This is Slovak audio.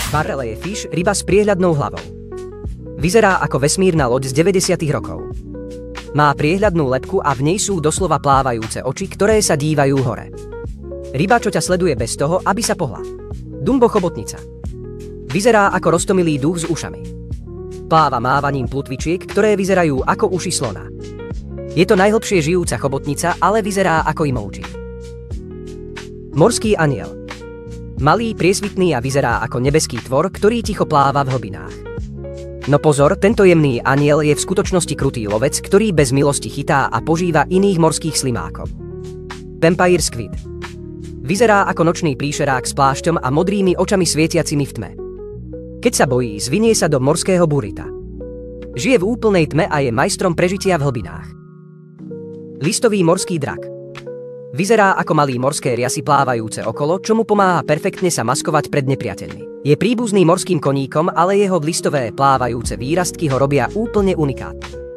Barrel Fish, ryba s priehľadnou hlavou. Vyzerá ako vesmírna loď z 90. rokov. Má priehľadnú lebku a v nej sú doslova plávajúce oči, ktoré sa dívajú hore. Ryba, čo ťa sleduje bez toho, aby sa pohla. Dumbo chobotnica. Vyzerá ako roztomilý duch s ušami. Pláva mávaním plutvičiek, ktoré vyzerajú ako uši slona. Je to najhlbšie žijúca chobotnica, ale vyzerá ako emoji. Morský aniel. Malý, priesvitný a vyzerá ako nebeský tvor, ktorý ticho pláva v hlbinách. No pozor, tento jemný aniel je v skutočnosti krutý lovec, ktorý bez milosti chytá a požíva iných morských slimákov. Vampire Squid. Vyzerá ako nočný príšerák s plášťom a modrými očami svietiacimi v tme. Keď sa bojí, zvinie sa do morského burita. Žije v úplnej tme a je majstrom prežitia v hlbinách. Listový morský drak. Vyzerá ako malý morské riasy plávajúce okolo, čo mu pomáha perfektne sa maskovať pred nepriateľmi. Je príbuzný morským koníkom, ale jeho listové plávajúce výrastky ho robia úplne unikátne.